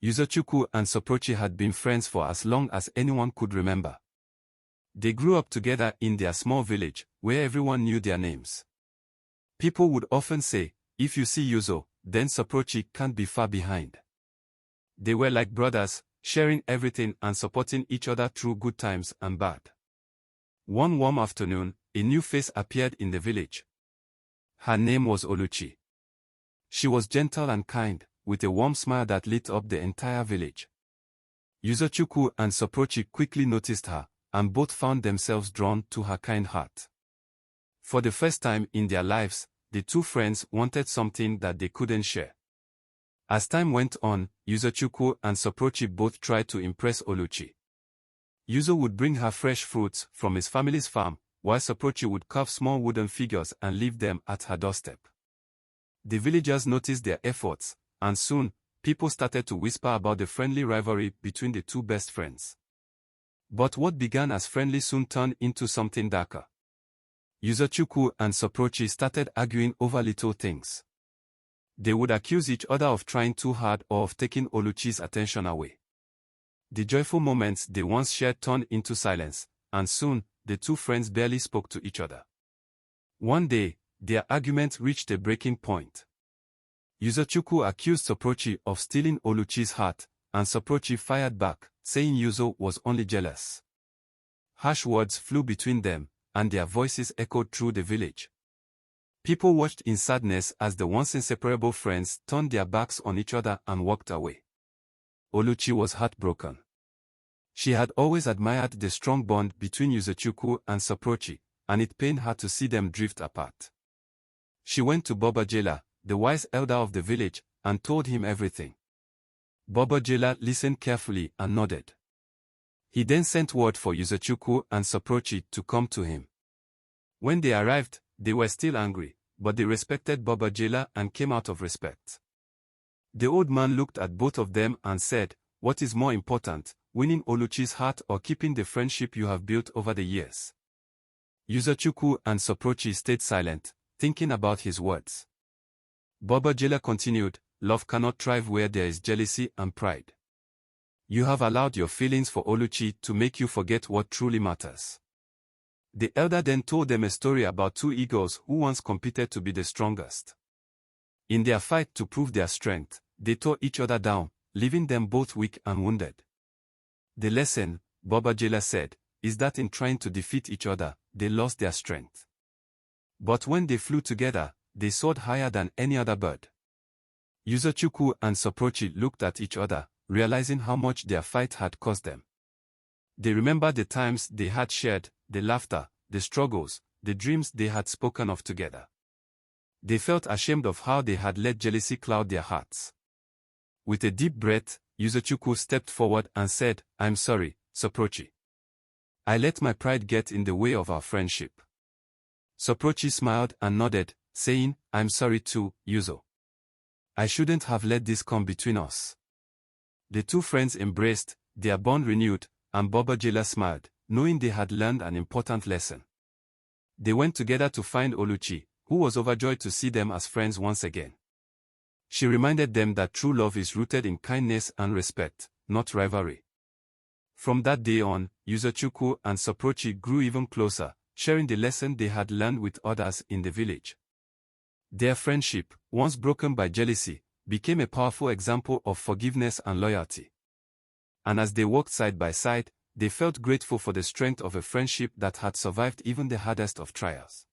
Uzochukwu and Soprochi had been friends for as long as anyone could remember. They grew up together in their small village, where everyone knew their names. People would often say, if you see Yuzo, then Soprochi can't be far behind. They were like brothers, sharing everything and supporting each other through good times and bad. One warm afternoon, a new face appeared in the village. Her name was Oluchi. She was gentle and kind, with a warm smile that lit up the entire village. Uzochukwu and Soprochi quickly noticed her, and both found themselves drawn to her kind heart. For the first time in their lives, the two friends wanted something that they couldn't share. As time went on, Uzochukwu and Soprochi both tried to impress Oluchi. Yuzo would bring her fresh fruits from his family's farm, while Soprochi would carve small wooden figures and leave them at her doorstep. The villagers noticed their efforts, and soon, people started to whisper about the friendly rivalry between the two best friends. But what began as friendly soon turned into something darker. Uzochukwu and Soprochi started arguing over little things. They would accuse each other of trying too hard or of taking Oluchi's attention away. The joyful moments they once shared turned into silence, and soon, the two friends barely spoke to each other. One day, their argument reached a breaking point. Uzochukwu accused Soprochi of stealing Oluchi's heart, and Soprochi fired back, saying Yuzo was only jealous. Harsh words flew between them, and their voices echoed through the village. People watched in sadness as the once inseparable friends turned their backs on each other and walked away. Oluchi was heartbroken. She had always admired the strong bond between Uzochukwu and Soprochi, and it pained her to see them drift apart. She went to Bobajela, the wise elder of the village, and told him everything. Bobajela listened carefully and nodded. He then sent word for Uzochukwu and Soprochi to come to him. When they arrived, they were still angry, but they respected Bobajela and came out of respect. The old man looked at both of them and said, "What is more important, winning Oluchi's heart or keeping the friendship you have built over the years?" Uzochukwu and Soprochi stayed silent, thinking about his words. Bobajela continued, "Love cannot thrive where there is jealousy and pride. You have allowed your feelings for Oluchi to make you forget what truly matters." The elder then told them a story about two eagles who once competed to be the strongest. In their fight to prove their strength, they tore each other down, leaving them both weak and wounded. The lesson, Bobajela said, is that in trying to defeat each other, they lost their strength. But when they flew together, they soared higher than any other bird. Uzochukwu and Soprochi looked at each other, realizing how much their fight had cost them. They remembered the times they had shared, the laughter, the struggles, the dreams they had spoken of together. They felt ashamed of how they had let jealousy cloud their hearts. With a deep breath, Uzochukwu stepped forward and said, "I'm sorry, Soprochi. I let my pride get in the way of our friendship." Soprochi smiled and nodded, saying, "I'm sorry too, Yuzo. I shouldn't have let this come between us." The two friends embraced, their bond renewed, and Bobajela smiled, knowing they had learned an important lesson. They went together to find Oluchi, who was overjoyed to see them as friends once again. She reminded them that true love is rooted in kindness and respect, not rivalry. From that day on, Uzochukwu and Soprochi grew even closer, sharing the lesson they had learned with others in the village. Their friendship, once broken by jealousy, became a powerful example of forgiveness and loyalty. And as they walked side by side, they felt grateful for the strength of a friendship that had survived even the hardest of trials.